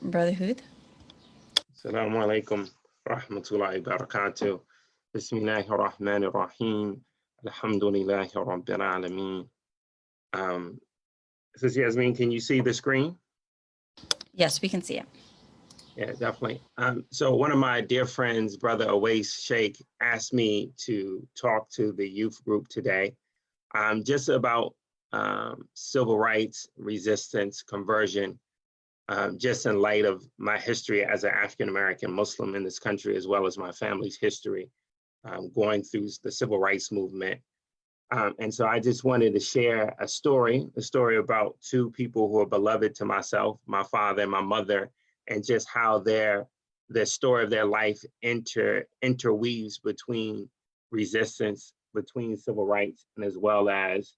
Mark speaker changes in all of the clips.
Speaker 1: Brother Hood.
Speaker 2: Assalamu alaikum rahmatullahi barakatuh. Bismillahir Rahmanir Rahim. Alhamdulillahi Rabbil Alameen. Sister Yasmin, can you see the screen?
Speaker 1: Yes, we can see it.
Speaker 2: Yeah, definitely. So one of my dear friends, Brother Awais Sheikh, asked me to talk to the youth group today just about civil rights, resistance, conversion, just in light of my history as an African-American Muslim in this country, as well as my family's history going through the civil rights movement. And so I just wanted to share a story about two people who are beloved to myself, my father and my mother, and just how the story of their life interweaves between resistance, between civil rights, and as well as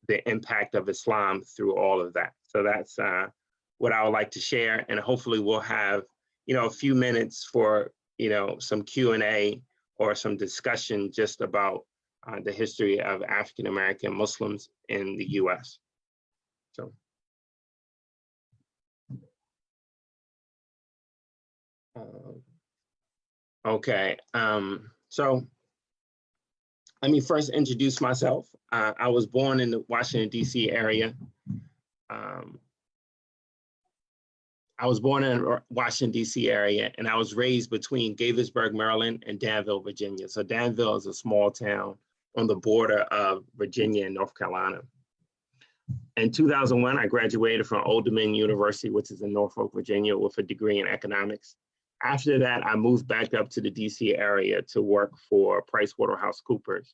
Speaker 2: the impact of Islam through all of that. So that's what I would like to share, and hopefully we'll have a few minutes for some Q&A or some discussion just about the history of African American Muslims in the U.S. So. Okay, so let me first introduce myself. I was born in the Washington, D.C. area. I was born in Washington, D.C. area, and I was raised between Gaithersburg, Maryland, and Danville, Virginia. So Danville is a small town on the border of Virginia and North Carolina. In 2001, I graduated from Old Dominion University, which is in Norfolk, Virginia, with a degree in economics. After that, I moved back up to the DC area to work for PricewaterhouseCoopers.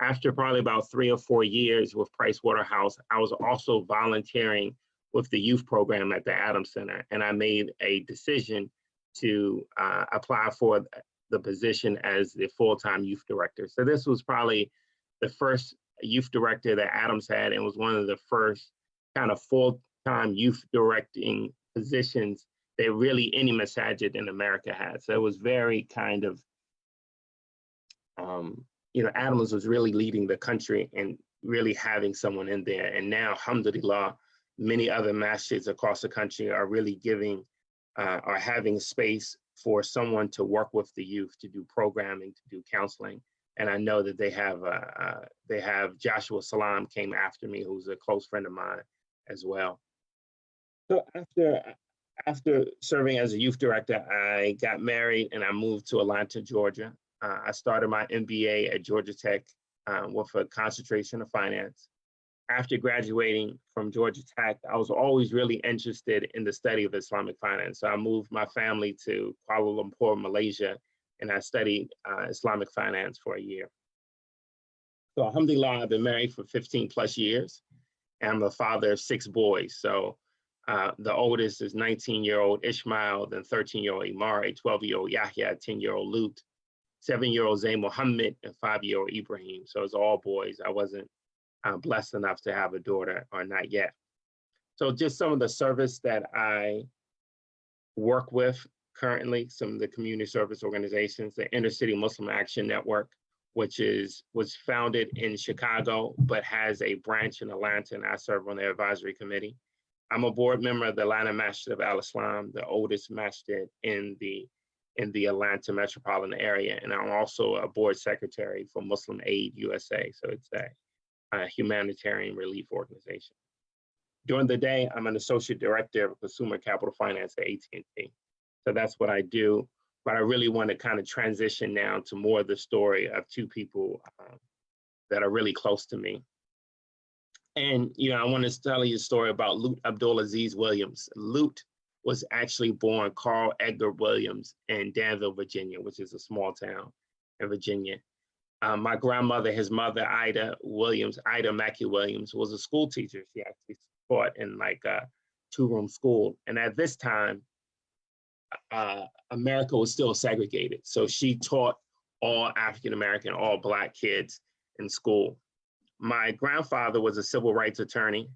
Speaker 2: After probably about 3 or 4 years with Pricewaterhouse, I was also volunteering with the youth program at the Adams Center, and I made a decision to apply for the position as the full-time youth director. So this was probably the first youth director that Adams had, and was one of the first kind of full-time youth directing positions that really any masajid in America had. So it was very kind of, Adams was really leading the country and really having someone in there. And now, alhamdulillah, many other masjids across the country are really giving, are having space for someone to work with the youth, to do programming, to do counseling. And I know that they have Joshua Salam came after me, who's a close friend of mine as well. So after serving as a youth director, I got married and I moved to Atlanta, Georgia. I started my MBA at Georgia Tech with a concentration of finance. After graduating from Georgia Tech, I was always really interested in the study of Islamic finance. So I moved my family to Kuala Lumpur, Malaysia, and I studied Islamic finance for a year. So alhamdulillah, I've been married for 15 plus years. And I'm the father of 6 boys. So the oldest is 19-year-old Ishmael, then 13-year-old Imari, 12-year-old Yahya, 10-year-old Lut, 7-year-old Zayn Muhammad, and 5-year-old Ibrahim. So it's all boys. I wasn't blessed enough to have a daughter, or not yet. So just some of the service that I work with currently, some of the community service organizations, the Inner City Muslim Action Network, which was founded in Chicago, but has a branch in Atlanta, and I serve on their advisory committee. I'm a board member of the Atlanta Masjid of Al-Islam, the oldest masjid in the Atlanta metropolitan area. And I'm also a board secretary for Muslim Aid USA. So it's a humanitarian relief organization. During the day, I'm an associate director of consumer capital finance at AT&T. So that's what I do. But I really want to kind of transition now to more of the story of two people that are really close to me. And, I want to tell you a story about Lut Abdulaziz Williams. Lut was actually born Carl Edgar Williams in Danville, Virginia, which is a small town in Virginia. My grandmother, his mother, Ida Mackey Williams, was a school teacher. She actually taught in like a 2-room school. And at this time, America was still segregated. So she taught all African-American, all Black kids in school. My grandfather was a civil rights attorney.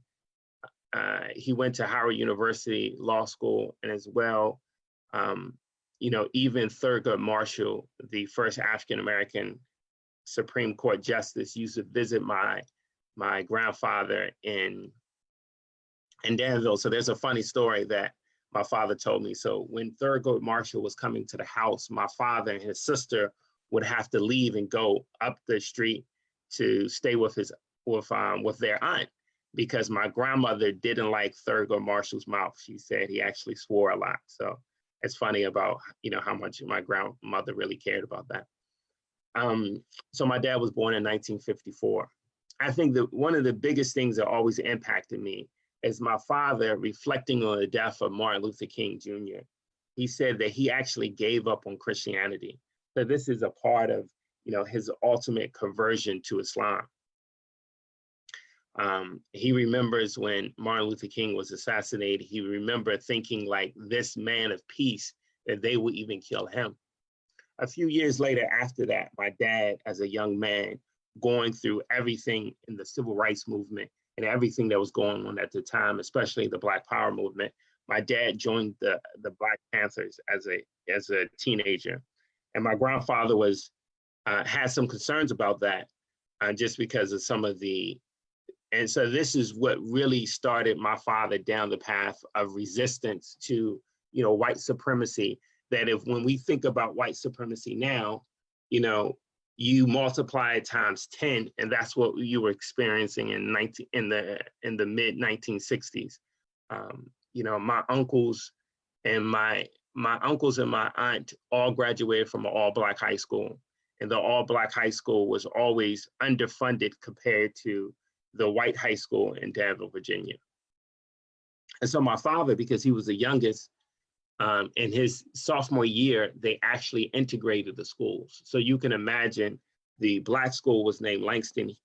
Speaker 2: He went to Howard University Law School, and as well, even Thurgood Marshall, the first African-American Supreme Court justice, used to visit my grandfather in Danville. So there's a funny story that my father told me. So when Thurgood Marshall was coming to the house, my father and his sister would have to leave and go up the street to stay with their aunt, because my grandmother didn't like Thurgood Marshall's mouth. She said he actually swore a lot. So it's funny about, how much my grandmother really cared about that. So my dad was born in 1954. I think that one of the biggest things that always impacted me is my father reflecting on the death of Martin Luther King Jr. He said that he actually gave up on Christianity. So this is a part of, his ultimate conversion to Islam. He remembers when Martin Luther King was assassinated, he remembered thinking like, this man of peace, that they would even kill him. A few years later after that, my dad, as a young man, going through everything in the civil rights movement and everything that was going on at the time, especially the Black Power movement, my dad joined the Black Panthers as a teenager. And my grandfather had some concerns about that, just because of some of and so this is what really started my father down the path of resistance to, white supremacy. That when we think about white supremacy now, you multiply it times 10, and that's what you were experiencing in the mid 1960s. My uncles and my aunt all graduated from an all-Black high school, and the all-Black high school was always underfunded compared to the white high school in Danville, Virginia. And so my father, because he was the youngest, in his sophomore year, they actually integrated the schools. So you can imagine the Black school was named Langston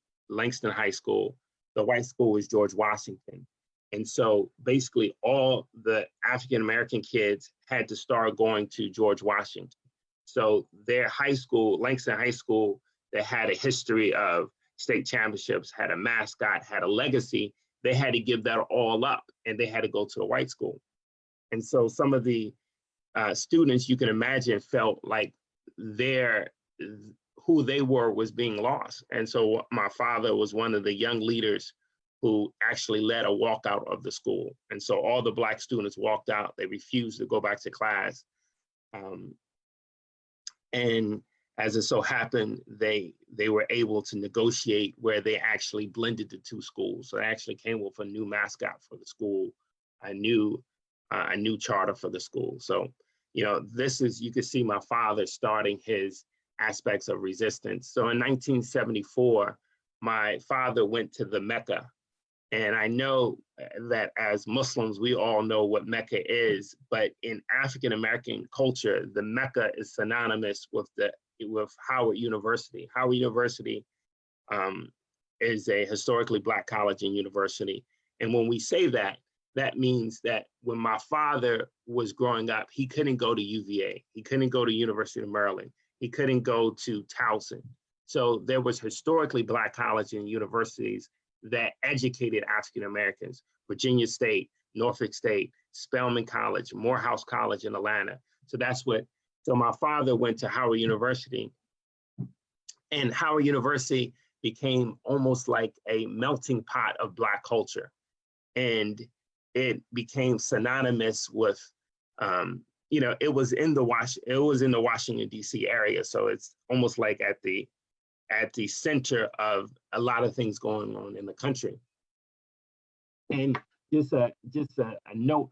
Speaker 2: High School. The white school was George Washington. And so basically all the African-American kids had to start going to George Washington. So their high school, Langston High School, that had a history of state championships, had a mascot, had a legacy, they had to give that all up and they had to go to the white school. And so some of the students, you can imagine, felt like who they were was being lost. And so my father was one of the young leaders who actually led a walkout of the school. And so all the Black students walked out. They refused to go back to class. And as it so happened, they were able to negotiate where they actually blended the two schools. So they actually came with a new mascot for the school, a new charter for the school. So, you can see my father starting his aspects of resistance. So in 1974, my father went to the Mecca. And I know that as Muslims, we all know what Mecca is, but in African-American culture, the Mecca is synonymous with Howard University. Howard University is a historically Black college and university. And when we say that, that means that when my father was growing up, he couldn't go to UVA. He couldn't go to University of Maryland. He couldn't go to Towson. So there was historically Black colleges and universities that educated African Americans: Virginia State, Norfolk State, Spelman College, Morehouse College in Atlanta. So my father went to Howard University, and Howard University became almost like a melting pot of Black culture. And it became synonymous with, it was in the Washington, D.C. area. So it's almost like at the center of a lot of things going on in the country. And just a note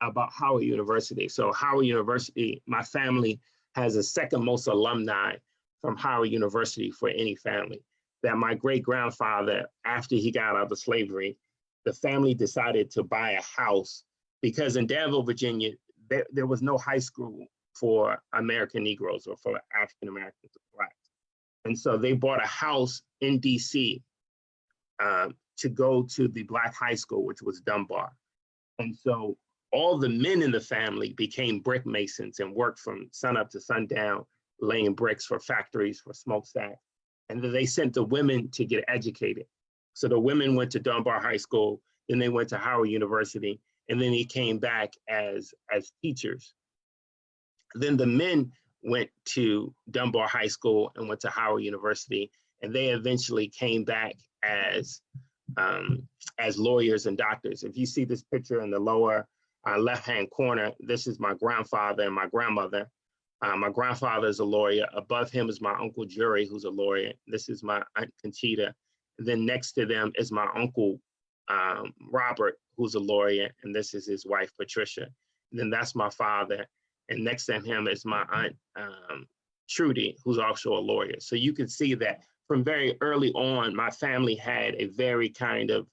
Speaker 2: about Howard University. So Howard University, my family has the second most alumni from Howard University for any family. That my great-grandfather, after he got out of slavery, the family decided to buy a house because in Danville, Virginia, there was no high school for American Negroes or for African Americans or Blacks. And so they bought a house in DC to go to the Black high school, which was Dunbar. And so all the men in the family became brick masons and worked from sunup to sundown, laying bricks for factories, for smokestacks. And then they sent the women to get educated. So the women went to Dunbar High School, then they went to Howard University, and then they came back as teachers. Then the men went to Dunbar High School and went to Howard University, and they eventually came back as lawyers and doctors. If you see this picture in the lower left-hand corner, this is my grandfather and my grandmother. My grandfather is a lawyer. Above him is my Uncle Jury, who's a lawyer. This is my Aunt Conchita. And then next to them is my Uncle Robert, who's a lawyer, and this is his wife, Patricia. And then that's my father. And next to him is my Aunt Trudy, who's also a lawyer. So you can see that from very early on, my family had a very kind of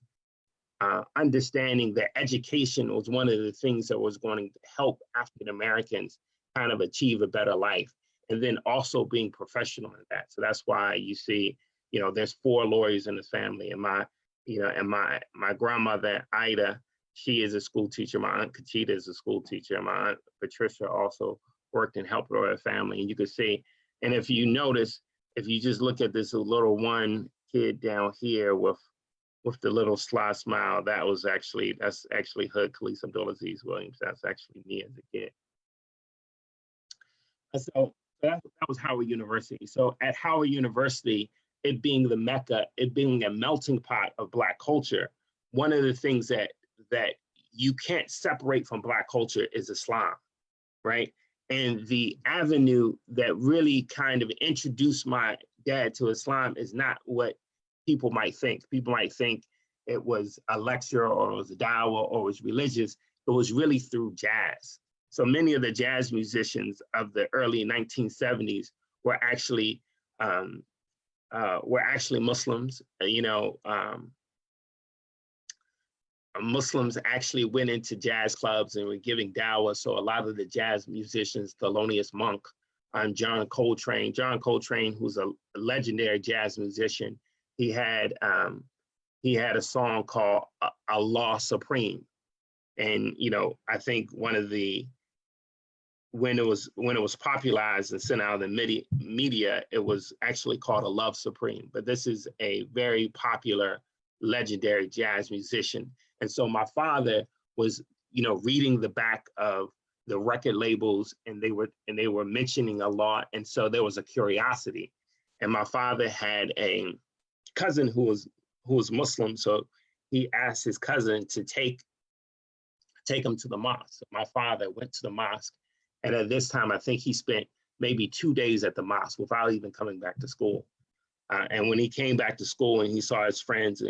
Speaker 2: understanding that education was one of the things that was going to help African Americans kind of achieve a better life. And then also being professional in that. So that's why you see, there's 4 lawyers in the family. And my grandmother, Ida, she is a school teacher. My Aunt Conchita is a school teacher. My Aunt Patricia also worked and helped her family. And you can see, and if you notice, if you just look at this little one kid down here with the little sly smile, that's actually Hood Khalees Abdulaziz Williams. That's actually me as a kid. And so that was Howard University. So at Howard University, it being the Mecca, it being a melting pot of Black culture, one of the things that you can't separate from Black culture is Islam, right? And the avenue that really kind of introduced my dad to Islam is not what people might think. People might think it was a lecture or it was a dawah or it was religious. It was really through jazz. So many of the jazz musicians of the early 1970s were actually Muslims. Muslims actually went into jazz clubs and were giving dawah. So a lot of the jazz musicians, Thelonious Monk, John Coltrane, who's a legendary jazz musician, he had a song called Allah Supreme. And, I think when it was popularized and sent out in the media, it was actually called A Love Supreme. But this is a very popular, legendary jazz musician. And so my father was, reading the back of the record labels, and they were mentioning Allah. And so there was a curiosity. And my father had a cousin who was Muslim. So he asked his cousin to take him to the mosque. My father went to the mosque. And at this time, I think he spent maybe 2 days at the mosque without even coming back to school. And when he came back to school and he saw his friends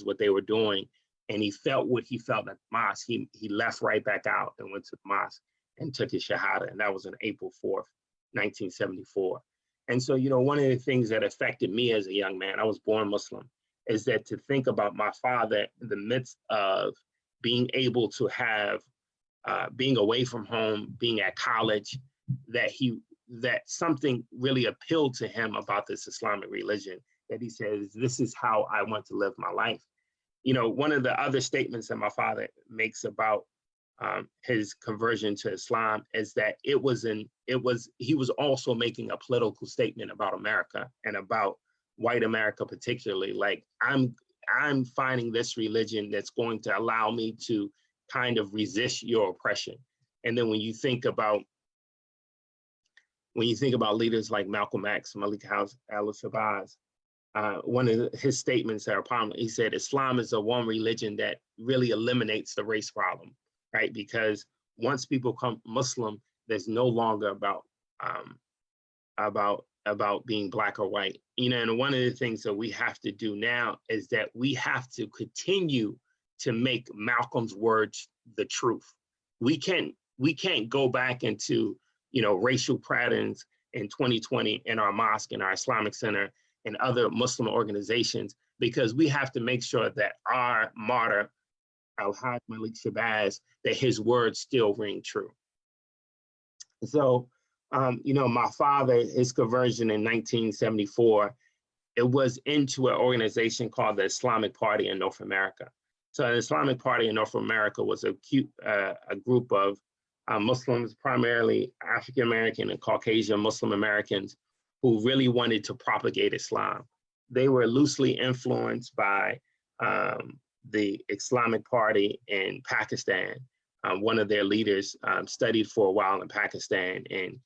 Speaker 2: what they were doing, and he felt what he felt at the mosque, he left right back out and went to the mosque and took his shahada. And that was on April 4th, 1974. And so, one of the things that affected me as a young man, I was born Muslim, is that to think about my father in the midst of being able to have, being away from home, being at college, that something really appealed to him about this Islamic religion, that he says, this is how I want to live my life. One of the other statements that my father makes about his conversion to Islam is that he was also making a political statement about America and about white America particularly. Like, I'm finding this religion that's going to allow me to kind of resist your oppression. And then when you think about leaders like Malcolm X, Malik al-Shabazz, one of his statements that are prominent, he said, Islam is the one religion that really eliminates the race problem, right? Because once people become Muslim, there's no longer about being Black or white. And one of the things that we have to do now is that we have to continue to make Malcolm's words the truth. We can't go back into, racial patterns in 2020 in our mosque, in our Islamic Center, and other Muslim organizations, because we have to make sure that our martyr, Al-Hajj Malik Shabazz, that his words still ring true. So, my father, his conversion in 1974, it was into an organization called the Islamic Party in North America. So the Islamic Party in North America was a group of Muslims, primarily African-American and Caucasian Muslim Americans, who really wanted to propagate Islam. They were loosely influenced by the Islamic Party in Pakistan. One of their leaders studied for a while in Pakistan and,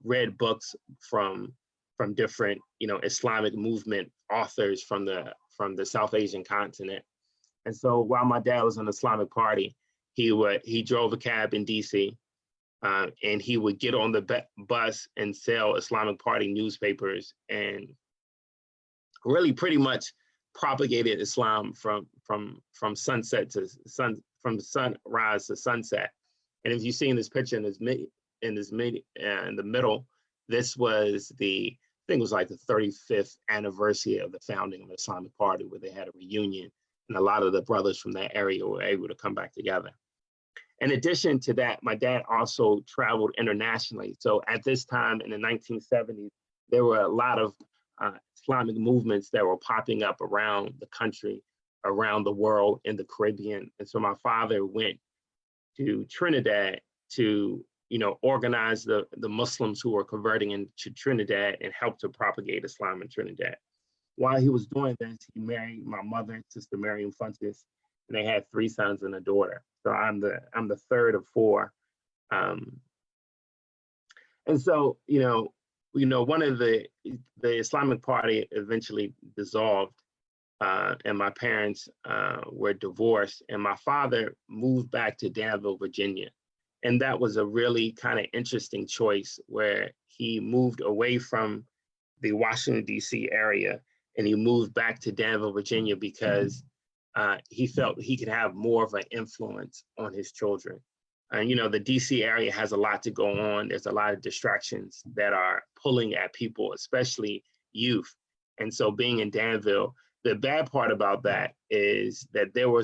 Speaker 2: read books from different, Islamic movement authors from the South Asian continent. And so while my dad was in the Islamic Party, He drove a cab in DC, and he would get on the bus and sell Islamic Party newspapers, and really pretty much propagated Islam from sunset to from sunrise to sunset. And if you see in this picture in the middle, this was I think it was like the 35th anniversary of the founding of the Islamic Party, where they had a reunion, and a lot of the brothers from that area were able to come back together. In addition to that, my dad also traveled internationally. So at this time in the 1970s, there were a lot of Islamic movements that were popping up around the country, around the world, in the Caribbean. And so my father went to Trinidad to, organize the Muslims who were converting into Trinidad and help to propagate Islam in Trinidad. While he was doing this, he married my mother, Sister Miriam Funches, and they had 3 sons and a daughter. So I'm the third of 4. And so, one of the Islamic Party eventually dissolved, and my parents were divorced, and my father moved back to Danville, Virginia. And that was a really kind of interesting choice, where he moved away from the Washington, D.C. area, and he moved back to Danville, Virginia, because he felt he could have more of an influence on his children. And, the DC area has a lot to go on. There's a lot of distractions that are pulling at people, especially youth. And so being in Danville, the bad part about that is that there were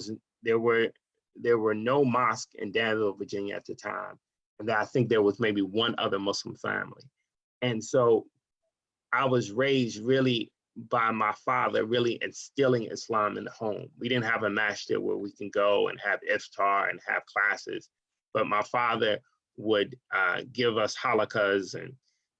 Speaker 2: no mosques in Danville, Virginia at the time. And I think there was maybe one other Muslim family. And so I was raised really by my father, really instilling Islam in the home. We didn't have a masjid where we can go and have iftar and have classes, but my father would give us halaqas and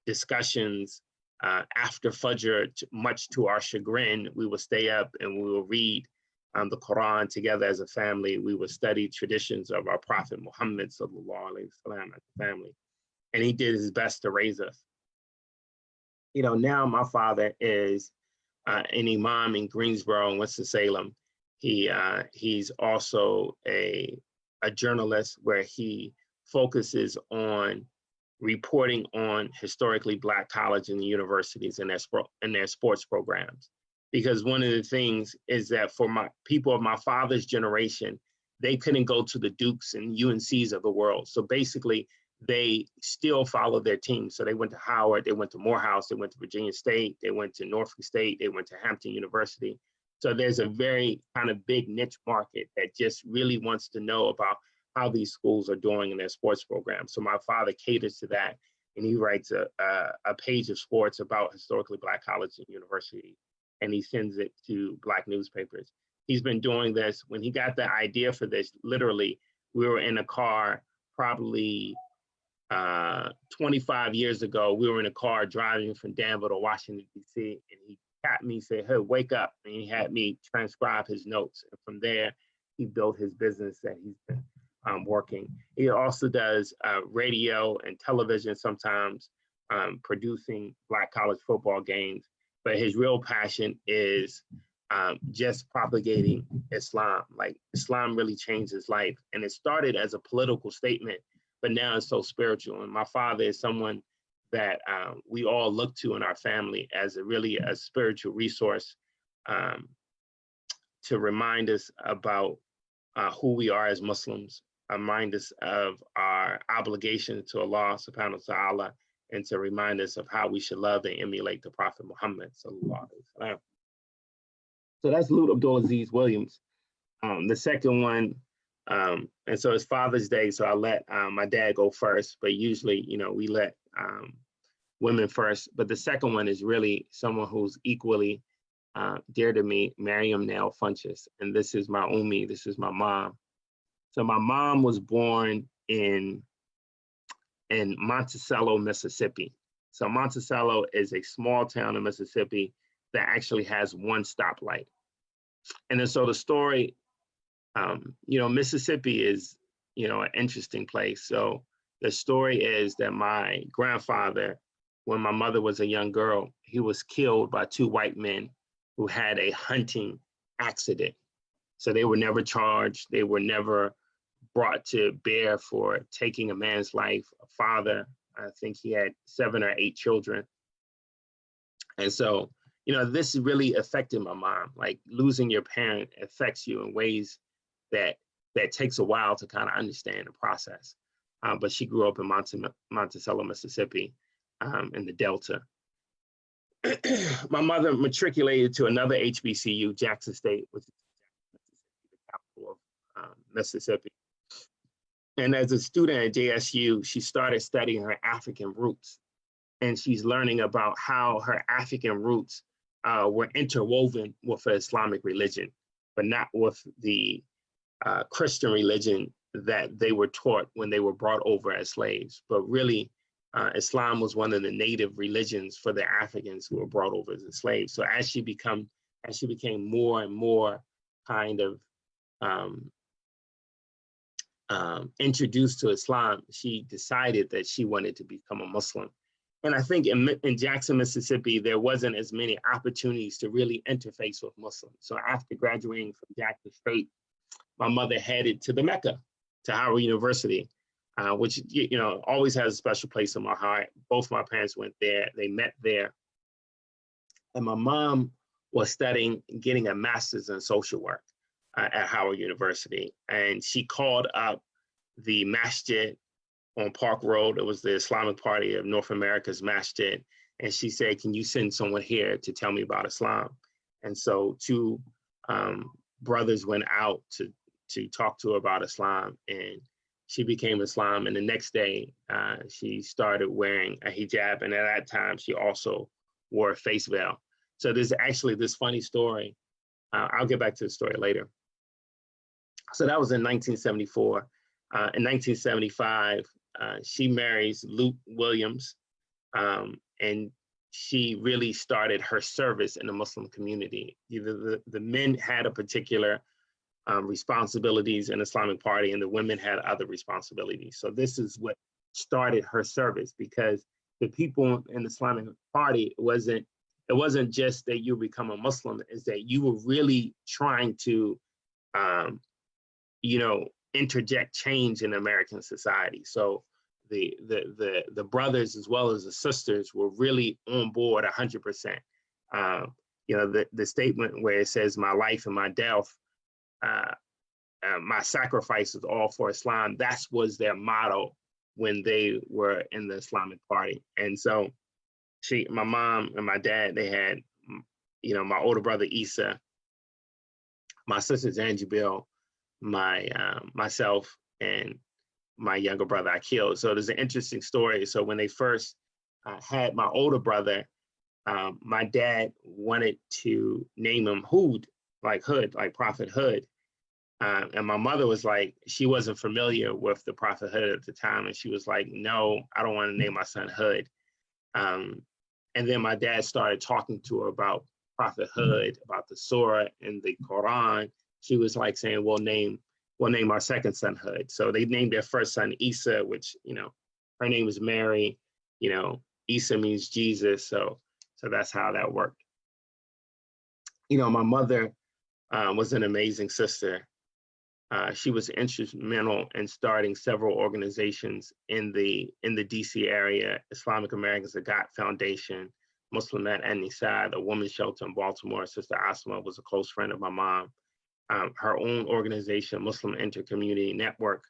Speaker 2: discussions after Fajr. Much to our chagrin, we would stay up and we would read the Quran together as a family. We would study traditions of our Prophet Muhammad sallallahu alaihi wasallam as a family, and he did his best to raise us. Now my father is an imam in Greensboro and Winston-Salem. He's also a journalist, where he focuses on reporting on historically Black colleges and universities and their sports programs. Because one of the things is that for my people of my father's generation, they couldn't go to the Dukes and UNCs of the world. So basically, they still followed their team. So they went to Howard, they went to Morehouse, they went to Virginia State, they went to Norfolk State, they went to Hampton University. So there's a very kind of big niche market that just really wants to know about how these schools are doing in their sports programs. So my father caters to that, and he writes a page of sports about historically Black colleges and universities, and he sends it to Black newspapers. He's been doing this. When he got the idea for this, literally, we were in a car probably 25 years ago. We were in a car driving from Danville to Washington, D.C., and he tapped me, said, "Hey, wake up." And he had me transcribe his notes. And from there, he built his business that he's been working. He also does radio and television sometimes, producing Black college football games. But his real passion is just propagating Islam. Like, Islam really changed his life. And it started as a political statement, but now it's so spiritual. And my father is someone that we all look to in our family as a spiritual resource to remind us about who we are as Muslims, remind us of our obligation to Allah subhanahu wa ta'ala, and to remind us of how we should love and emulate the Prophet Muhammad sallallahu alaihi wasallam. So that's Lute Abdulaziz Williams. The second one, and so it's Father's Day, so I let my dad go first, but usually, we let women first. But the second one is really someone who's equally dear to me, Miriam Nell Funches. And this is my Umi, this is my mom. So my mom was born in Monticello, Mississippi. So Monticello is a small town in Mississippi that actually has one stoplight. And then so the story, Mississippi is, an interesting place. So the story is that my grandfather, when my mother was a young girl, he was killed by 2 white men who had a hunting accident. So they were never charged. They were never brought to bear for taking a man's life, a father. I think he had 7 or 8 children. And so, this really affected my mom. Like losing your parent affects you in ways that takes a while to kind of understand and process. But she grew up in Monticello, Mississippi, in the Delta. My mother matriculated to another HBCU, Jackson State, which is the capital of Mississippi. And as a student at JSU, she started studying her African roots. And she's learning about how her African roots were interwoven with the Islamic religion, but not with the Christian religion that they were taught when they were brought over as slaves. But really, Islam was one of the native religions for the Africans who were brought over as slaves. So as she became more and more kind of introduced to Islam, she decided that she wanted to become a Muslim. And I think in Jackson, Mississippi, there wasn't as many opportunities to really interface with Muslims. So after graduating from Jackson State, my mother headed to the Mecca, to Howard University, which always has a special place in my heart. Both my parents went there. They met there. And my mom was studying, getting a master's in social work at Howard University. And she called up the masjid on Park Road. It was the Islamic Party of North America's masjid. And she said, can you send someone here to tell me about Islam? And so 2 brothers went out to talk to her about Islam, and she became Islam. And the next day, she started wearing a hijab. And at that time, she also wore a face veil. So there's actually this funny story. I'll get back to the story later. So that was in 1974. In 1975, she marries Luke Williams, and she really started her service in the Muslim community. Either the men had a particular responsibilities in the Islamic Party, and the women had other responsibilities. So this is what started her service, because the people in the Islamic Party, it wasn't just that you become a Muslim, is that you were really trying to, interject change in American society. So the brothers as well as the sisters were really on board 100%. The statement where it says, my life and my death, my sacrifice is all for Islam, that was their motto when they were in the Islamic Party. And so my mom and my dad, they had, my older brother, Issa, my sisters, Angie Bill, myself, and my younger brother, Akil. So there's an interesting story. So when they first had my older brother, my dad wanted to name him Hud, like Prophet Hood. And my mother was like, she wasn't familiar with the Prophet Hood at the time. And she was like, no, I don't want to name my son Hood. And then my dad started talking to her about Prophet Hood, about the Surah and the Quran. She was like saying, we'll name our second son Hood. So they named their first son Isa, which, her name was Mary, Isa means Jesus. So that's how that worked. My mother was an amazing sister. She was instrumental in starting several organizations in the DC area: Islamic Americans of God Foundation, Muslimat and Nisa, the Women's Shelter in Baltimore. Sister Asma was a close friend of my mom. Her own organization, Muslim Intercommunity Network.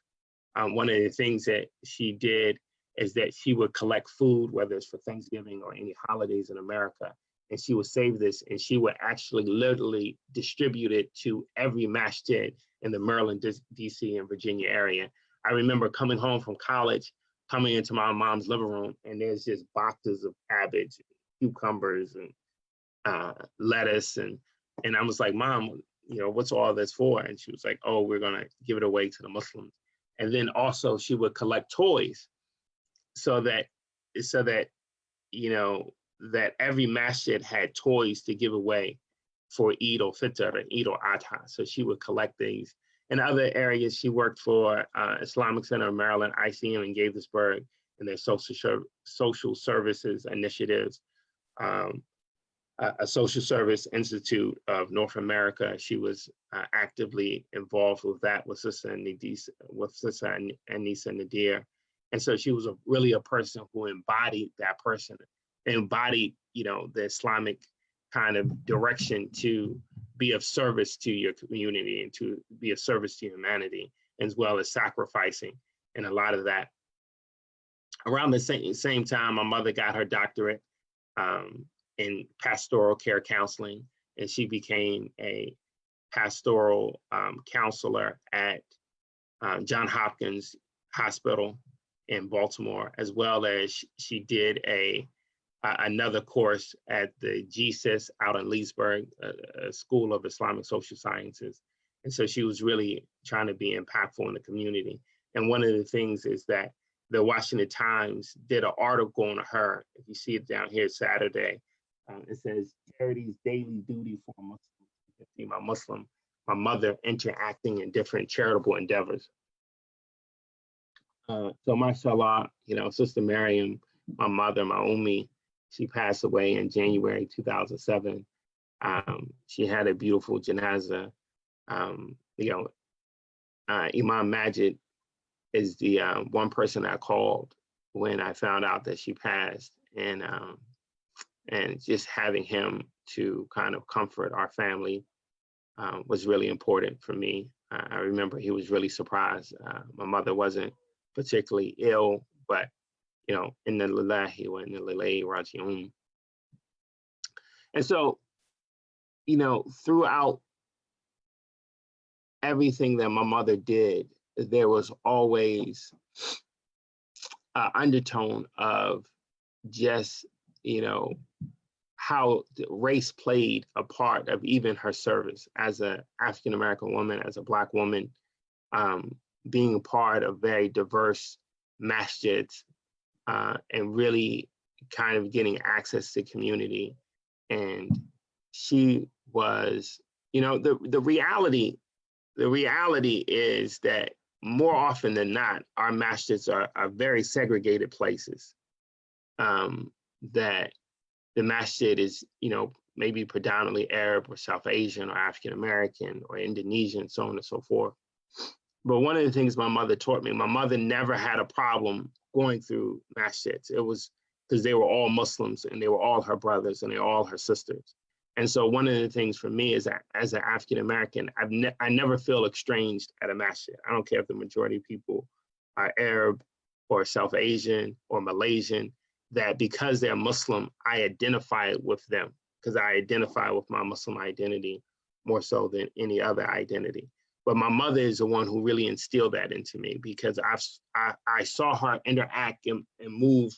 Speaker 2: One of the things that she did is that she would collect food, whether it's for Thanksgiving or any holidays in America, and she would save this, and she would actually literally distribute it to every masjid in the Maryland, DC, and Virginia area. I remember coming home from college, coming into my mom's living room, and there's just boxes of cabbage, cucumbers, and lettuce, and I was like, Mom, what's all this for? And she was like, oh, we're gonna give it away to the Muslims. And then also she would collect toys so that that every masjid had toys to give away for Eid al-Fitr and Eid al-Adha. So she would collect these. In other areas, she worked for Islamic Center of Maryland, ICM in Gaithersburg, and their social services initiatives. a social service institute of North America. She was actively involved with that with Sister Anissa Nadir. And so she was really a person who embodied that person, embodied, the Islamic kind of direction to be of service to your community and to be of service to humanity, as well as sacrificing. And a lot of that. Around the same time, my mother got her doctorate in pastoral care counseling, and she became a pastoral counselor at Johns Hopkins Hospital in Baltimore, as well as she did another course at the GSIS out in Leesburg, a School of Islamic Social Sciences. And so she was really trying to be impactful in the community. And one of the things is that the Washington Times did an article on her. If you see it down here, Saturday, it says, "Charity's daily duty for a Muslim." You can see my mother interacting in different charitable endeavors. So mashallah, Sister Miriam, my mother, my Ummi, she passed away in January 2007. She had a beautiful janazah. Imam Majid is the one person I called when I found out that she passed, and just having him to kind of comfort our family was really important for me. I remember he was really surprised. My mother wasn't particularly ill, but inna lillahi wa inna ilayhi raji'un. And so, throughout everything that my mother did, there was always an undertone of just, how race played a part of even her service as an African-American woman, as a Black woman, being a part of very diverse masjids, and really kind of getting access to community. And she was, the reality is that more often than not, our masjids are very segregated places. That the masjid is, maybe predominantly Arab or South Asian or African American or Indonesian, so on and so forth. But one of the things my mother taught me, my mother never had a problem going through masjids. It was because they were all Muslims and they were all her brothers and they were all her sisters. And so one of the things for me is that as an African American, I never feel estranged at a masjid. I don't care if the majority of people are Arab or South Asian or Malaysian, that because they're Muslim, I identify with them because I identify with my Muslim identity more so than any other identity. But my mother is the one who really instilled that into me, because I saw her interact and move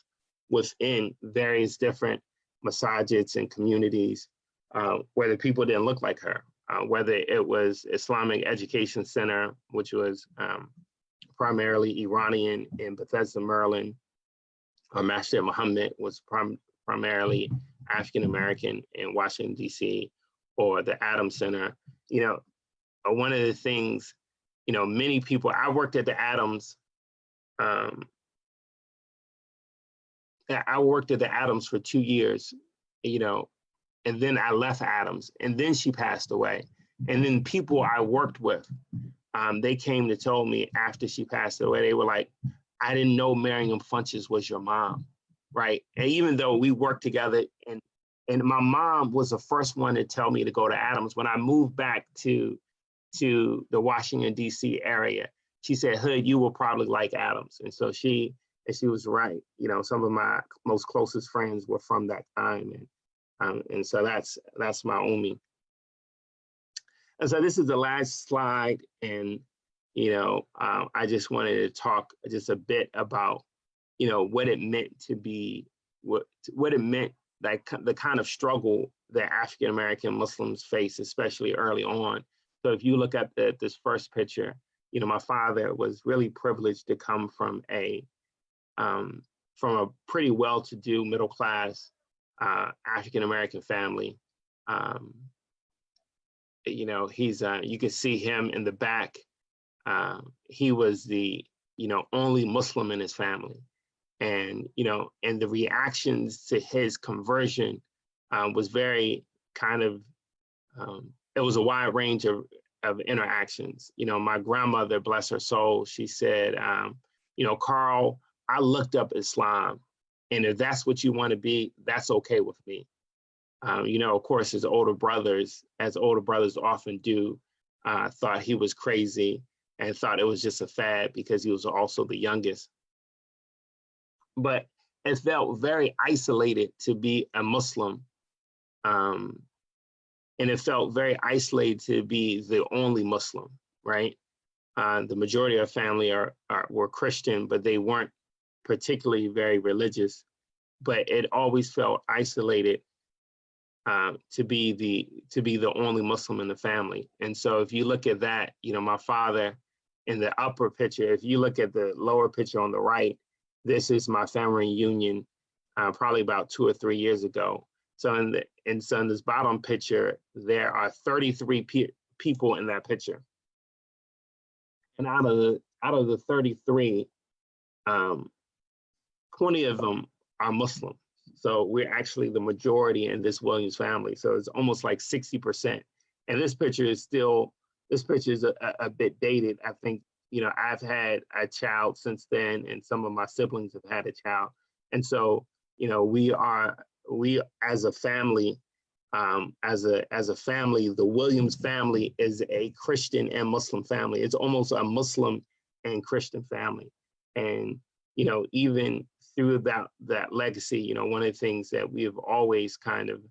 Speaker 2: within various different masajids and communities where the people didn't look like her, whether it was Islamic Education Center, which was primarily Iranian in Bethesda, Maryland, or Masjid Muhammad was primarily African-American in Washington, D.C., or the Adams Center. One of the things, many people, I worked at the Adams, I worked at the Adams for 2 years, and then I left Adams, and then she passed away. And then people I worked with, they came to tell me after she passed away, they were like, "I didn't know Miriam Funches was your mom," right? And even though we worked together, and my mom was the first one to tell me to go to Adams. When I moved back to the Washington, D.C. area, she said, "Hood, you will probably like Adams." And so she was right. Some of my most closest friends were from that time. And so that's my Ummi. And so this is the last slide. And, I just wanted to talk just a bit about, what it meant to be, what it meant, like the kind of struggle that African-American Muslims face, especially early on. So if you look at this first picture, my father was really privileged to come from a pretty well-to-do middle-class African-American family. He's you can see him in the back. He was the only Muslim in his family, and and the reactions to his conversion was very kind of, it was a wide range of interactions. You know, my grandmother, bless her soul, she said, you know, Carl, I looked up Islam, and if that's what you want to be, that's okay with me. You know, of course, as older brothers often do, thought he was crazy and thought it was just a fad because he was also the youngest. But it felt very isolated to be a Muslim. And it felt very isolated to be the only Muslim, right? The majority of family were Christian, but they weren't particularly very religious. But it always felt isolated to be the only Muslim in the family. And so if you look at that, you know, my father in the upper picture, if you look at the lower picture on the right, this is my family reunion, probably about 2 or 3 years ago. So in this bottom picture, there are 33 people in that picture. And out of the 33, 20 of them are Muslim. So we're actually the majority in this Williams family. So it's almost like 60%. And this picture is a bit dated. I think, you know, I've had a child since then, and some of my siblings have had a child. And so, you know, we as a family, the Williams family is a Christian and Muslim family. It's almost a Muslim and Christian family. And, you know, even through that legacy, you know, one of the things that we have always kind of,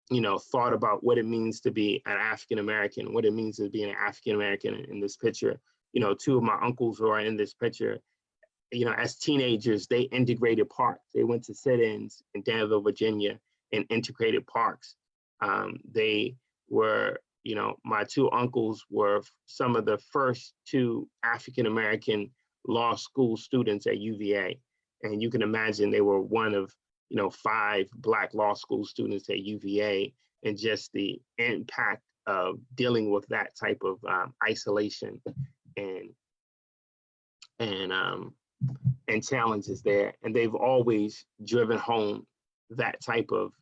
Speaker 2: you know, thought about what it means to be an African American, what it means to be an African American in this picture. You know, 2 of my uncles who are in this picture, you know, as teenagers, they integrated parks. They went to sit-ins in Danville, Virginia, and integrated parks. They were, you know, my 2 uncles were some of the first 2 African American law school students at UVA. And you can imagine they were one of, you know, 5 Black law school students at UVA, and just the impact of dealing with that type of isolation and challenges there. And they've always driven home that type of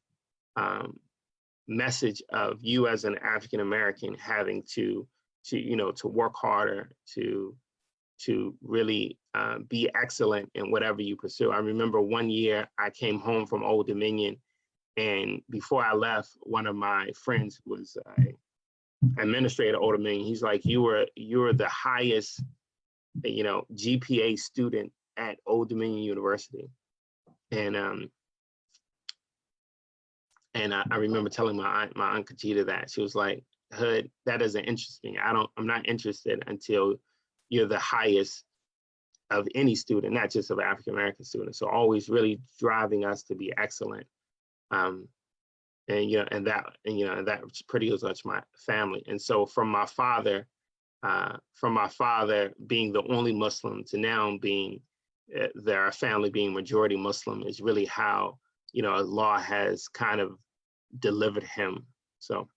Speaker 2: message of you as an African American having to you know, to work harder, to really be excellent in whatever you pursue. I remember one year I came home from Old Dominion, and before I left, one of my friends was an administrator at Old Dominion. He's like, you were the highest, you know, GPA student at Old Dominion University. And I remember telling my aunt Kachita that. She was like, Hood, that isn't interesting. I'm not interested until you're the highest of any student, not just of African American students. So always really driving us to be excellent. And that pretty much my family. And so from my father being the only Muslim to now being their family being majority Muslim is really how, you know, Allah has kind of delivered him. So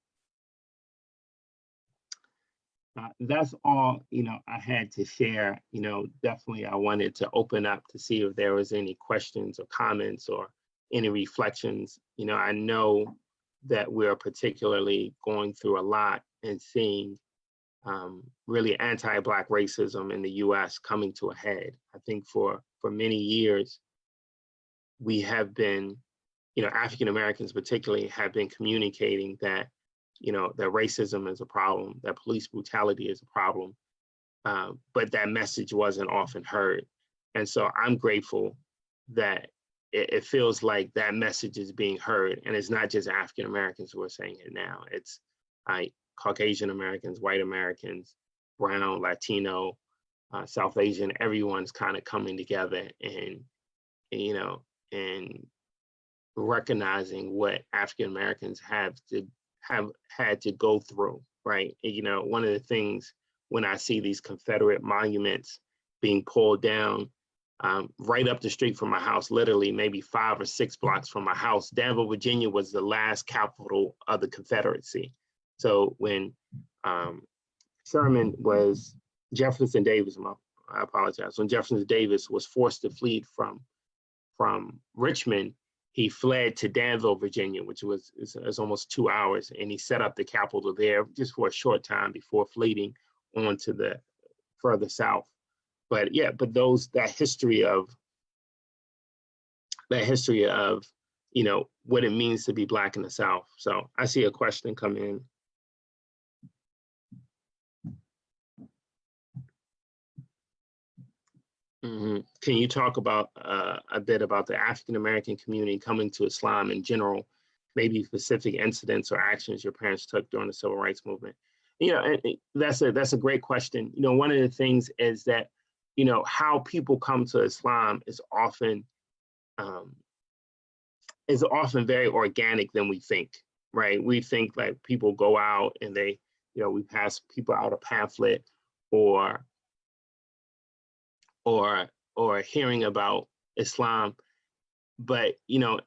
Speaker 2: that's all, you know, I had to share. You know, definitely I wanted to open up to see if there was any questions or comments or any reflections. You know, I know that we're particularly going through a lot and seeing really anti-Black racism in the US coming to a head. I think for many years, we have been, you know, African Americans particularly have been communicating that, you know, that racism is a problem, that police brutality is a problem, but that message wasn't often heard. And so I'm grateful that it feels like that message is being heard, and it's not just African Americans who are saying it now. It's Caucasian Americans, white Americans, brown, Latino, South Asian, everyone's kind of coming together and, you know, and recognizing what African Americans have had to go through, right? You know, one of the things when I see these Confederate monuments being pulled down right up the street from my house, literally maybe 5 or 6 blocks from my house, Danville, Virginia was the last capital of the Confederacy. So when Jefferson Davis, I apologize, when Jefferson Davis was forced to flee from Richmond, he fled to Danville, Virginia, which is almost 2 hours, and he set up the capital there just for a short time before fleeing on to the further south. But yeah, but that history of you know, what it means to be Black in the South. So I see a question come in. Can you talk about a bit about the African-American community coming to Islam in general, maybe specific incidents or actions your parents took during the civil rights movement? You know, and that's a great question. You know, one of the things is that, you know, how people come to Islam is often very organic than we think, right? We think like people go out and they, you know, we pass people out a pamphlet or hearing about Islam, but you know,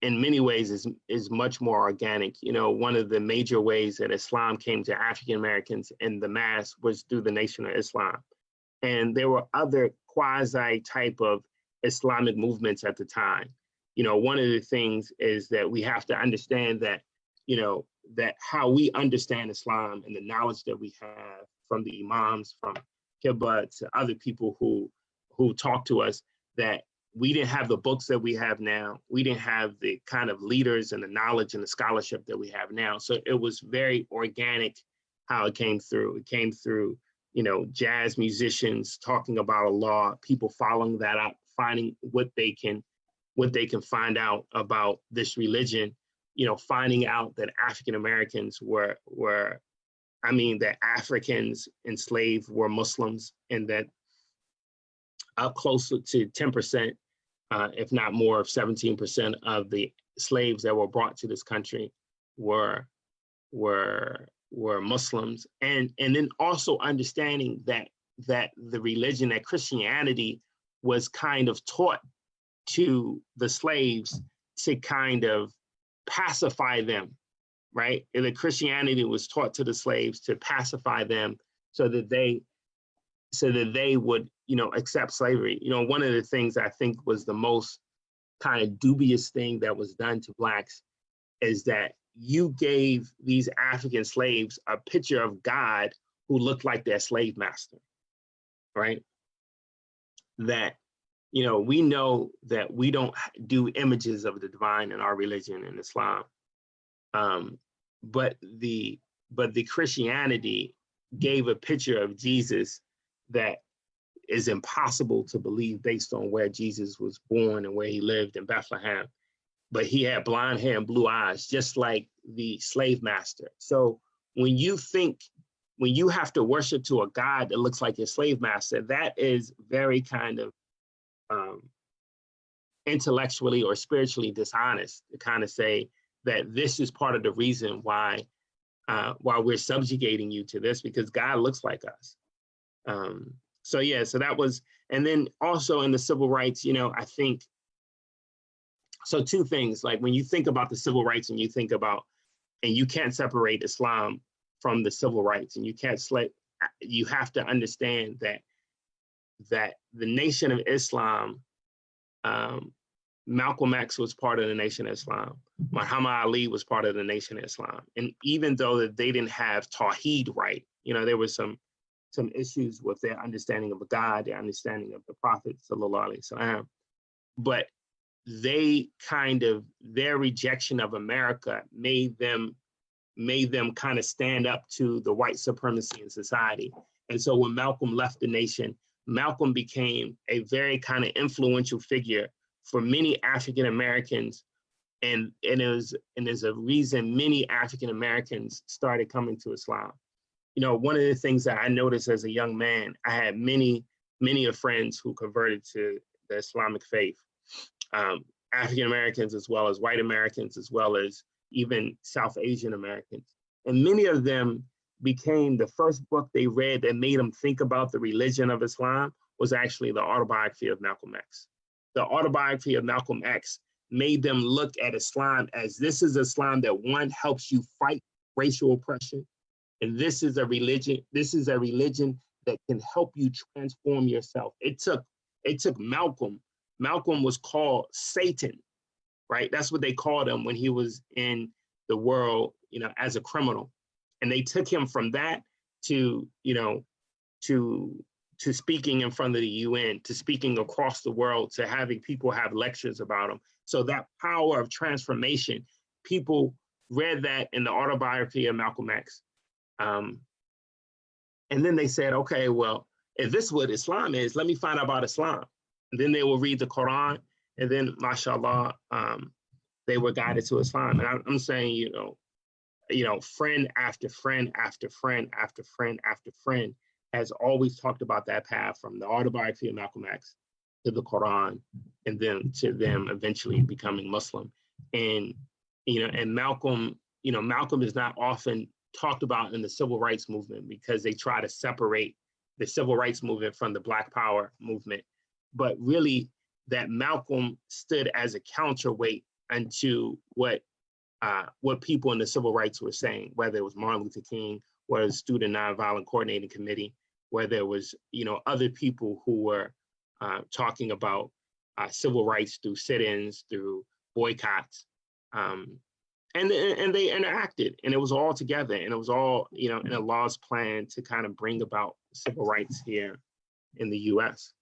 Speaker 2: in many ways is much more organic. You know, one of the major ways that Islam came to African Americans in the mass was through the Nation of Islam, and there were other quasi type of Islamic movements at the time. You know, one of the things is that we have to understand that, you know, that how we understand Islam and the knowledge that we have from the imams, from Qibla to other people who talk to us, that we didn't have the books that we have now. We didn't have the kind of leaders and the knowledge and the scholarship that we have now. So it was very organic how it came through. It came through, you know, jazz musicians talking about Allah, people following that up, finding what they can find out about this religion, you know, finding out that African Americans that Africans enslaved were Muslims, and that up closer to 10%, if not more, of 17% of the slaves that were brought to this country were Muslims, and then also understanding that the religion, that Christianity was kind of taught to the slaves to kind of pacify them, right? And the Christianity was taught to the slaves to pacify them so that they would, you know, accept slavery. You know, one of the things I think was the most kind of dubious thing that was done to Blacks is that you gave these African slaves a picture of God who looked like their slave master, right? That, you know, we know that we don't do images of the divine in our religion in Islam, but the Christianity gave a picture of Jesus that is impossible to believe based on where Jesus was born and where he lived in Bethlehem. But he had blonde hair and blue eyes, just like the slave master. So when you have to worship to a God that looks like your slave master, that is very kind of intellectually or spiritually dishonest to kind of say that this is part of the reason why we're subjugating you to this, because God looks like us. So yeah, so that was, and then also in the civil rights, you know, I think, so two things, like when you think about the civil rights and you think about, and you can't separate Islam from the civil rights, and you have to understand that the Nation of Islam, Malcolm X was part of the Nation of Islam. Muhammad Ali was part of the Nation of Islam. And even though that they didn't have Tawheed right, you know, there was some issues with their understanding of God, their understanding of the Prophet, sallallahu alaihi wasallam. But they kind of, their rejection of America made them kind of stand up to the white supremacy in society. And so when Malcolm left the nation, Malcolm became a very kind of influential figure for many African Americans, and there's a reason many African Americans started coming to Islam. You know, one of the things that I noticed as a young man, I had many of friends who converted to the Islamic faith, African Americans as well as white Americans, as well as even South Asian Americans, and many of them became, the first book they read that made them think about the religion of Islam was actually the Autobiography of Malcolm X. The Autobiography of Malcolm X made them look at Islam as, this is Islam that, one, helps you fight racial oppression, and this is a religion that can help you transform yourself. It took Malcolm was called Satan right? That's what they called him when he was in the world, as a criminal. And they took him from that to, to speaking in front of the UN, to speaking across the world, to having people have lectures about him. So that power of transformation, people read that in the Autobiography of Malcolm X. And then they said, okay, well, if this is what Islam is, let me find out about Islam. And then they will read the Quran, and then, mashallah, they were guided to Islam. And I'm saying, friend after friend after friend after friend after friend has always talked about that path, from the Autobiography of Malcolm X to the Quran, and then to them eventually becoming Muslim. And, and Malcolm is not often talked about in the civil rights movement, because they try to separate the civil rights movement from the Black Power movement. But really, that Malcolm stood as a counterweight unto what people in the civil rights were saying, whether it was Martin Luther King, or the Student Nonviolent Coordinating Committee, where there was, other people who were talking about civil rights through sit-ins, through boycotts. And they interacted, and it was all together, and it was all, in Allah's plan to kind of bring about civil rights here in the US.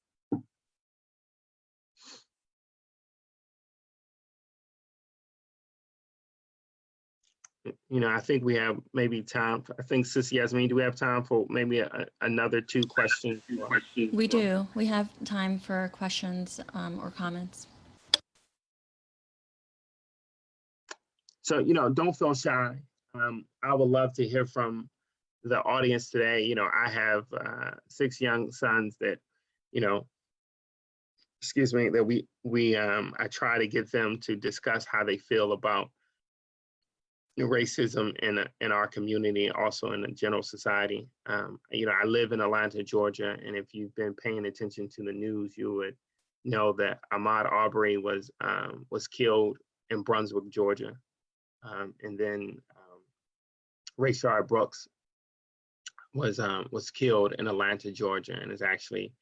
Speaker 2: I think we have maybe time. I think, Sis Yasmin, do we have time for maybe another two questions?
Speaker 1: We do. We have time for questions or comments.
Speaker 2: So, don't feel shy. I would love to hear from the audience today. I have 6 young sons that, that I try to get them to discuss how they feel about racism in our community, also in the general society. I live in Atlanta, Georgia, and if you've been paying attention to the news, you would know that Ahmaud Arbery was killed in Brunswick, Georgia. And then Rayshard Brooks was killed in Atlanta, Georgia, and is actually,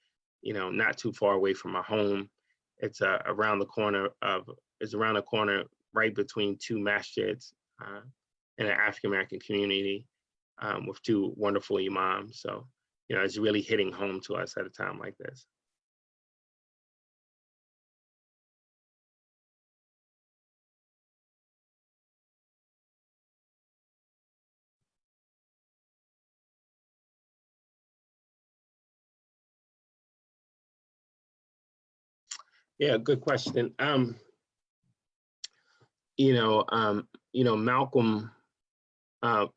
Speaker 2: not too far away from my home. It's around the corner right between 2 masjids in an African American community with 2 wonderful imams. So, it's really hitting home to us at a time like this. Yeah, good question.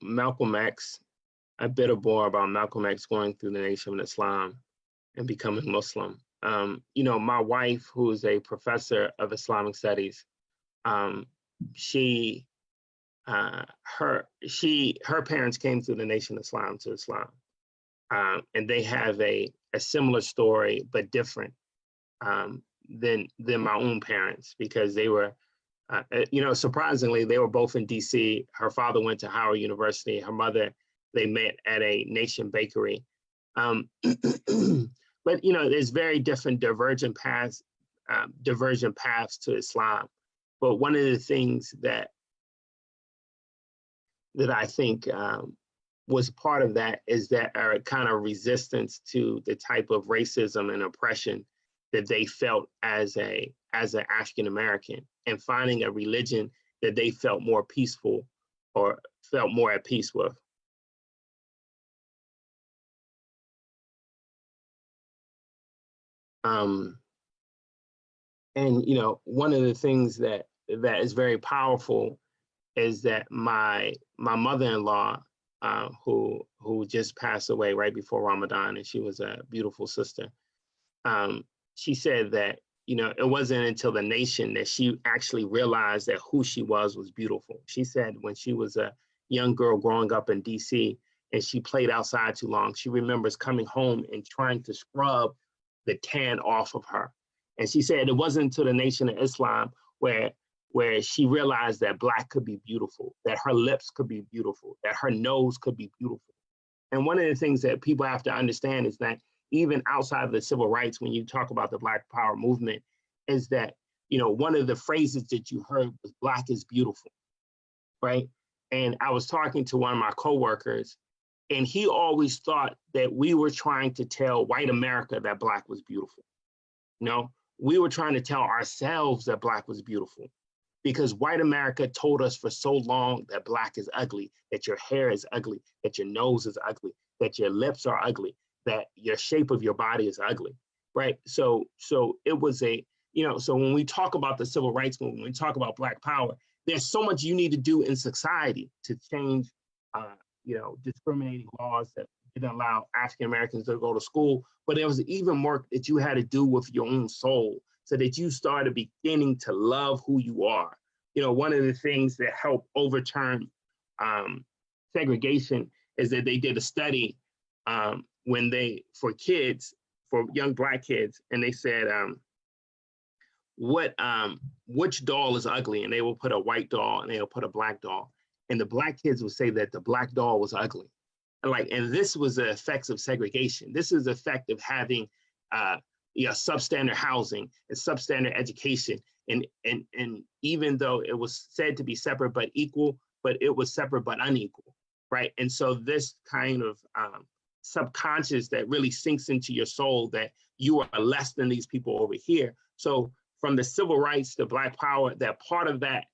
Speaker 2: Malcolm X, a bit more about Malcolm X going through the Nation of Islam and becoming Muslim. My wife, who is a professor of Islamic studies, her parents came through the Nation of Islam to Islam, and they have a similar story but different than my own parents, because they were, surprisingly, they were both in DC. Her father went to Howard University. Her mother, they met at a Nation bakery. But, there's very different divergent paths to Islam. But one of the things that I think was part of that is that kind of resistance to the type of racism and oppression that they felt as an African American, and finding a religion that they felt more peaceful or felt more at peace with. And one of the things that is very powerful is that my mother-in-law, who just passed away right before Ramadan, and she was a beautiful sister. She said that, it wasn't until the Nation that she actually realized that who she was beautiful. She said when she was a young girl growing up in DC and she played outside too long, she remembers coming home and trying to scrub the tan off of her. And she said it wasn't until the Nation of Islam where she realized that Black could be beautiful, that her lips could be beautiful, that her nose could be beautiful. And one of the things that people have to understand is that even outside of the civil rights, when you talk about the Black Power movement, is that one of the phrases that you heard was Black is beautiful, right? And I was talking to one of my coworkers, and he always thought that we were trying to tell white America that Black was beautiful. We were trying to tell ourselves that Black was beautiful, because white America told us for so long that Black is ugly, that your hair is ugly, that your nose is ugly, that your lips are ugly, that your shape of your body is ugly, right? So it was so when we talk about the civil rights movement, when we talk about Black power, there's so much you need to do in society to change, discriminating laws that didn't allow African Americans to go to school. But there was even more that you had to do with your own soul, so that you started beginning to love who you are. One of the things that helped overturn segregation is that they did a study for young Black kids, and they said, which doll is ugly? And they will put a white doll and they'll put a Black doll. And the Black kids would say that the Black doll was ugly. And this was the effects of segregation. This is the effect of having substandard housing and substandard education. And even though it was said to be separate but equal, but it was separate but unequal, right? And so this kind of subconscious that really sinks into your soul that you are less than these people over here. So from the civil rights to Black power, that part of that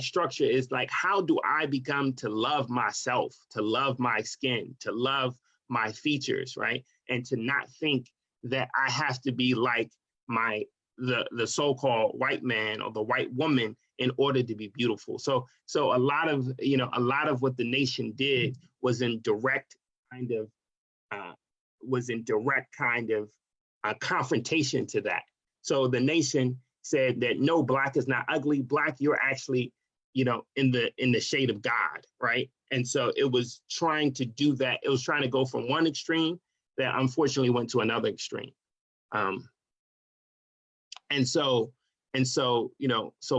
Speaker 2: structure is like, how do I become to love myself, to love my skin, to love my features, right? And to not think that I have to be like the so-called white man or the white woman in order to be beautiful. So a lot of what the nation did was in direct kind of confrontation to that. So the nation said that no, Black is not ugly. Black, you're actually, in the shade of God, right? And so it was trying to do that. It was trying to go from one extreme that unfortunately went to another extreme. So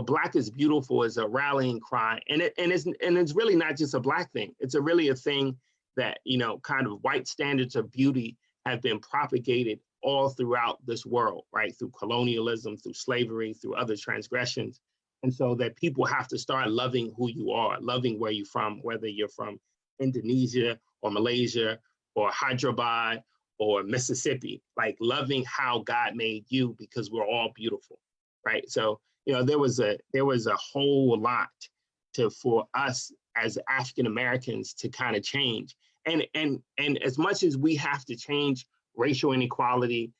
Speaker 2: Black is beautiful is a rallying cry, and it's really not just a Black thing. It's really a thing that kind of white standards of beauty have been propagated all throughout this world, right? Through colonialism, through slavery, through other transgressions. And so that people have to start loving who you are, loving where you're from, whether you're from Indonesia or Malaysia or Hyderabad or Mississippi, like loving how God made you, because we're all beautiful, right? So, there was a whole lot for us as African Americans to kind of change. And as much as we have to change racial inequality,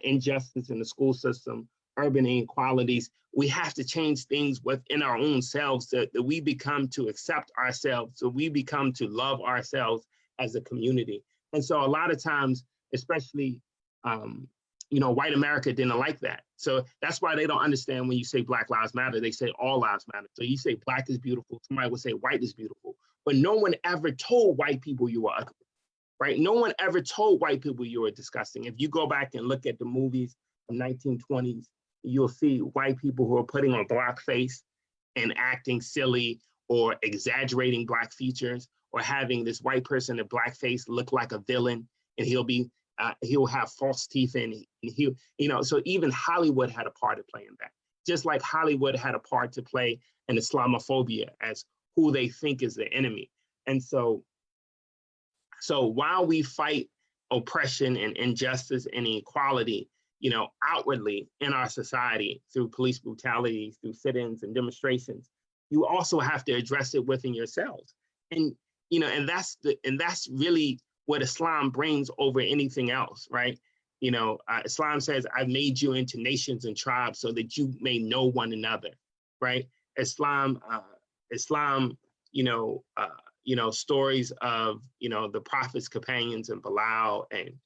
Speaker 2: injustice in the school system, urban inequalities, we have to change things within our own selves that we become to accept ourselves, so we become to love ourselves as a community. And so a lot of times, especially, white America didn't like that. So that's why they don't understand when you say Black Lives Matter, they say all lives matter. So you say Black is beautiful, somebody would say white is beautiful, but no one ever told white people you were ugly. Right? No one ever told white people you were disgusting. If you go back and look at the movies from 1920s, you'll see white people who are putting on blackface and acting silly or exaggerating Black features, or having this white person in blackface look like a villain, and he'll have false teeth, and so even Hollywood had a part to play in that. Just like Hollywood had a part to play in Islamophobia as who they think is the enemy. And so while we fight oppression and injustice and inequality, outwardly in our society through police brutality, through sit-ins and demonstrations, you also have to address it within yourselves. And that's really what Islam brings over anything else, right? Islam says, "I've made you into nations and tribes so that you may know one another," right? Islam, stories of, the Prophet's companions and Bilal and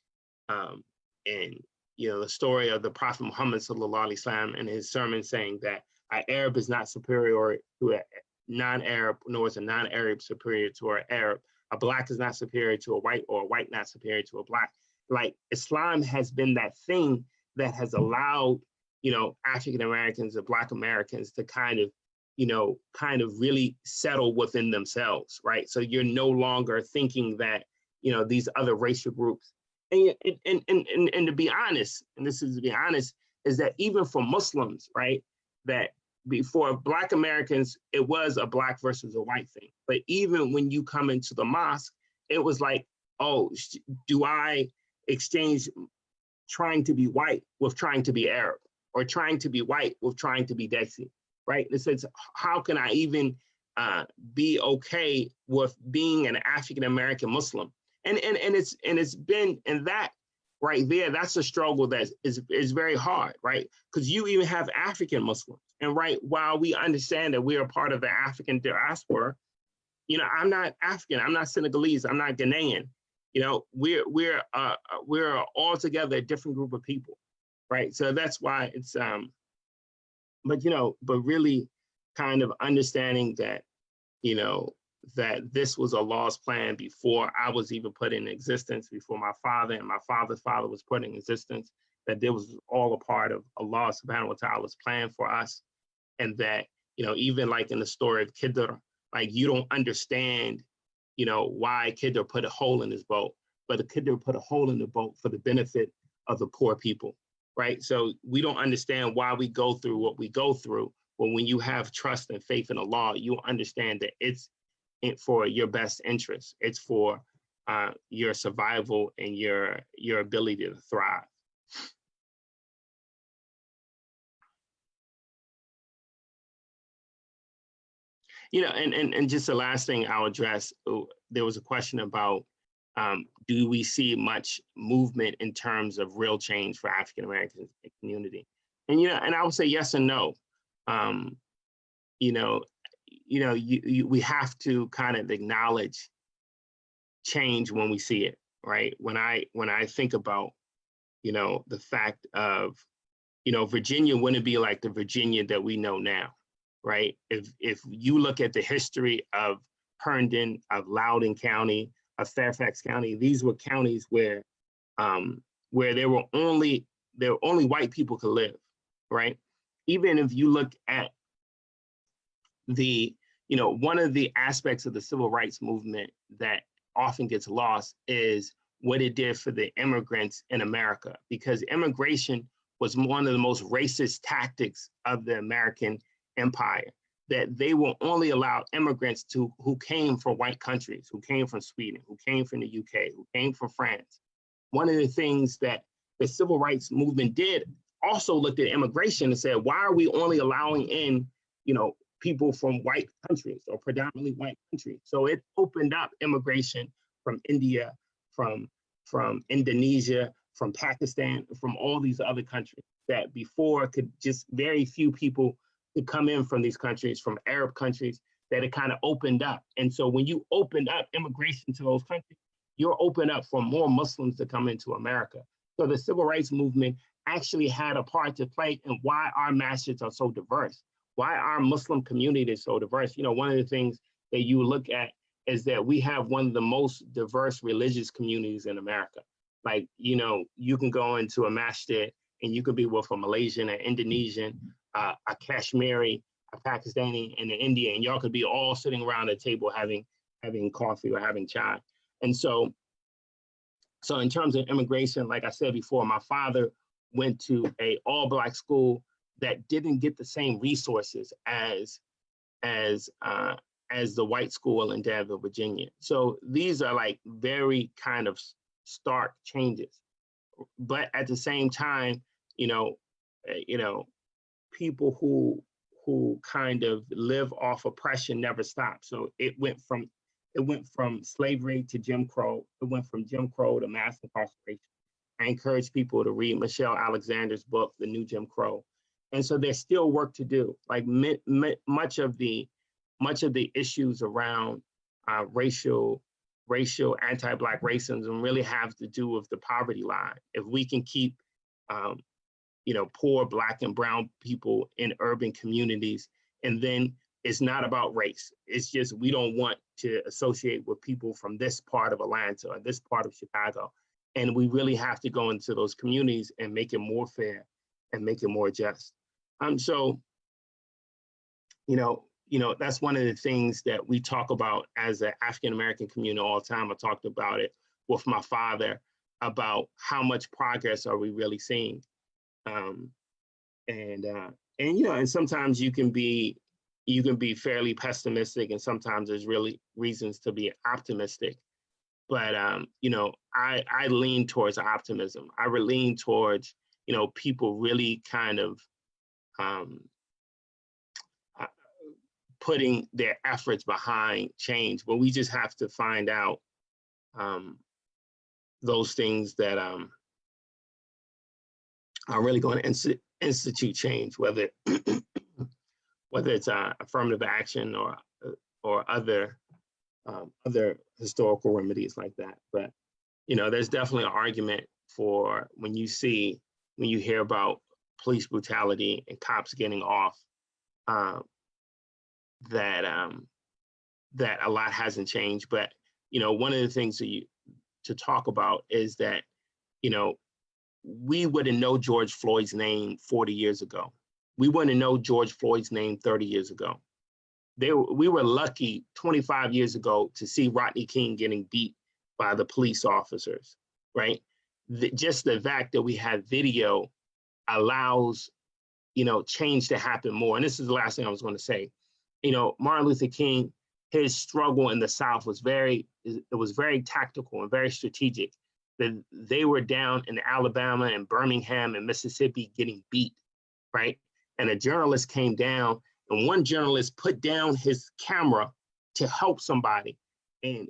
Speaker 2: the story of the Prophet Muhammad sallallahu alaihi wasallam and his sermon saying that an Arab is not superior to a non-Arab, nor is a non-Arab superior to an Arab. A Black is not superior to a white, or a white not superior to a Black. Like, Islam has been that thing that has allowed, African Americans and Black Americans to kind of really settle within themselves, right? So you're no longer thinking that, these other racial groups, and to be honest, and this is to be honest, is that even for Muslims, right, that before Black Americans, it was a Black versus a white thing. But even when you come into the mosque, it was like, oh, do I exchange trying to be white with trying to be Arab, or trying to be white with trying to be Desi, right? It says, how can I even be okay with being an African-American Muslim? And it's been, and that right there, that's a struggle that is very hard, right? Because you even have African Muslims. And right, while we understand that we are part of the African diaspora, you know, I'm not African, I'm not Senegalese, I'm not Ghanaian. You know, we're altogether a different group of people, right? So that's why it's but you know, but really kind of understanding that, you know, that this was Allah's plan before I was even put in existence, before my father and my father's father was put in existence, that there was all a part of Allah subhanahu wa ta'ala's plan for us. And that, you know, even like in the story of Khidr, like you don't understand, you know, why Khidr put a hole in his boat, but the Khidr put a hole in the boat for the benefit of the poor people, right? So we don't understand why we go through what we go through, but when you have trust and faith in Allah, you understand that it's for your best interest. It's for your survival and your ability to thrive. You know, and just the last thing I'll address, there was a question about, do we see much movement in terms of real change for African American community? And, you know, and I would say yes and no. You know, we have to kind of acknowledge change when we see it, right? When I think about, you know, the fact of, you know, Virginia wouldn't be like the Virginia that we know now, right? If you look at the history of Herndon, of Loudoun County, of Fairfax County, these were counties where there were only white people could live, right? Even if you look at the, you know, one of the aspects of the civil rights movement that often gets lost is what it did for the immigrants in America, because immigration was one of the most racist tactics of the American empire, that they will only allow immigrants who came from white countries, who came from Sweden, who came from the UK, who came from France. One of the things that the civil rights movement did also looked at immigration and said, why are we only allowing in, you know, people from white countries or predominantly white countries? So it opened up immigration from India, from Indonesia, from Pakistan, from all these other countries that before could just very few people could come in from these countries, from Arab countries, that it kind of opened up. And so when you opened up immigration to those countries, you're open up for more Muslims to come into America. So the civil rights movement actually had a part to play in why our masjids are so diverse, why our Muslim community is so diverse. You know, one of the things that you look at is that we have one of the most diverse religious communities in America. Like, you know, you can go into a masjid and you could be with a Malaysian, an Indonesian, a Kashmiri, a Pakistani, and an Indian, and y'all could be all sitting around a table having coffee or having chai. And so in terms of immigration, like I said before, my father went to a all-Black school that didn't get the same resources as the white school in Danville, Virginia. So these are like very kind of stark changes. But at the same time, you know, people who kind of live off oppression never stop. So it went from slavery to Jim Crow. It went from Jim Crow to mass incarceration. I encourage people to read Michelle Alexander's book, The New Jim Crow. And so there's still work to do. Like much of the issues around racial anti-Black racism really have to do with the poverty line. If we can keep poor Black and brown people in urban communities, and then it's not about race. It's just we don't want to associate with people from this part of Atlanta or this part of Chicago. And we really have to go into those communities and make it more fair and make it more just. So that's one of the things that we talk about as an African-American community all the time. I talked about it with my father about how much progress are we really seeing. and and sometimes you can be fairly pessimistic, and sometimes there's really reasons to be optimistic. But I lean towards optimism. I would lean towards people really kind of uh, putting their efforts behind change. But we just have to find out those things that are really going to institute change, whether it's affirmative action or other historical remedies like that. But there's definitely an argument for when you hear about police brutality and cops getting off, that a lot hasn't changed. But one of the things to talk about is that we wouldn't know George Floyd's name 40 years ago. We wouldn't know George Floyd's name 30 years ago. We were lucky 25 years ago to see Rodney King getting beat by the police officers, right? Just the fact that we have video allows, change to happen more. And this is the last thing I was going to say. Martin Luther King, his struggle in the South was very tactical and very strategic. That they were down in Alabama and Birmingham and Mississippi getting beat, right? And a journalist came down, and one journalist put down his camera to help somebody. And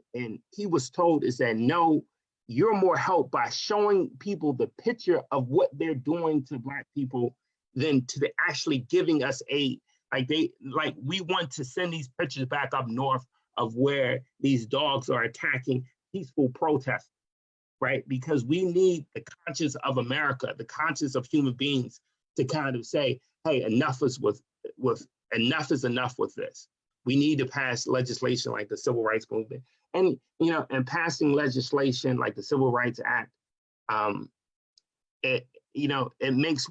Speaker 2: he was told is that, no, you're more helped by showing people the picture of what they're doing to Black people than to actually giving us aid. Like we want to send these pictures back up north of where these dogs are attacking peaceful protesters, right? Because we need the conscience of America, the conscience of human beings to kind of say, hey, enough is enough with this. We need to pass legislation like the Civil Rights Movement. And, and passing legislation like the Civil Rights Act, it makes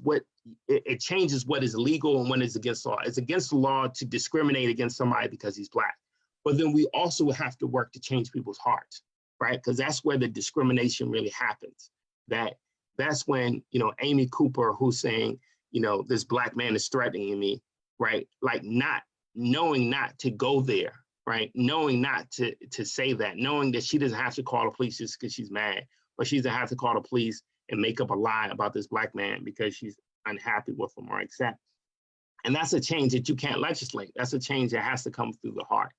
Speaker 2: it changes what is legal and what is against law. It's against the law to discriminate against somebody because he's Black. But then we also have to work to change people's hearts, right? Because that's where the discrimination really happens. That's when, Amy Cooper, who's saying, this Black man is threatening me, right? Like knowing not to go there, right? Knowing not to say that, knowing that she doesn't have to call the police just because she's mad, but she doesn't have to call the police and make up a lie about this Black man because she's unhappy with him or accept. And that's a change that you can't legislate. That's a change that has to come through the heart.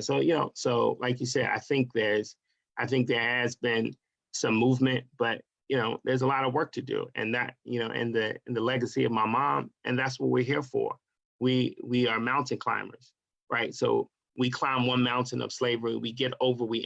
Speaker 2: So like you said, I think there has been some movement, but there's a lot of work to do, and that in the legacy of my mom, and that's what we're here for. We are mountain climbers, right? So we climb one mountain of slavery, we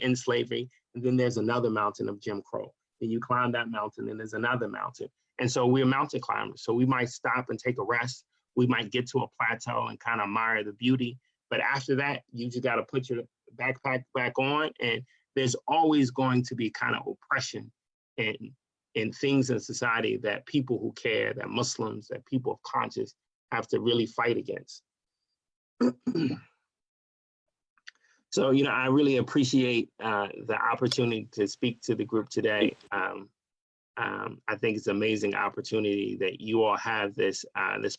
Speaker 2: end slavery, and then there's another mountain of Jim Crow. Then you climb that mountain, and there's another mountain. And so we're mountain climbers. So we might stop and take a rest. We might get to a plateau and kind of admire the beauty. But after that, you just got to put your backpack back on. And there's always going to be kind of oppression and things in society that people who care, that Muslims, that people of conscience have to really fight against. So, I really appreciate the opportunity to speak to the group today. I think it's an amazing opportunity that you all have this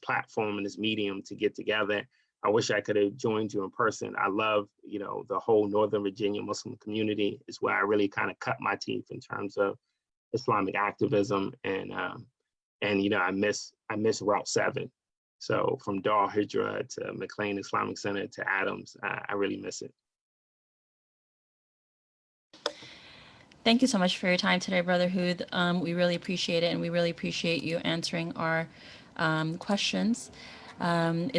Speaker 2: platform and this medium to get together. I wish I could have joined you in person. I love, the whole Northern Virginia Muslim community is where I really kind of cut my teeth in terms of Islamic activism, and I miss Route 7. So from Dar Hijra to McLean Islamic Center to Adams, I really miss it.
Speaker 1: Thank you so much for your time today, Brother Hood. We really appreciate it, and we really appreciate you answering our questions.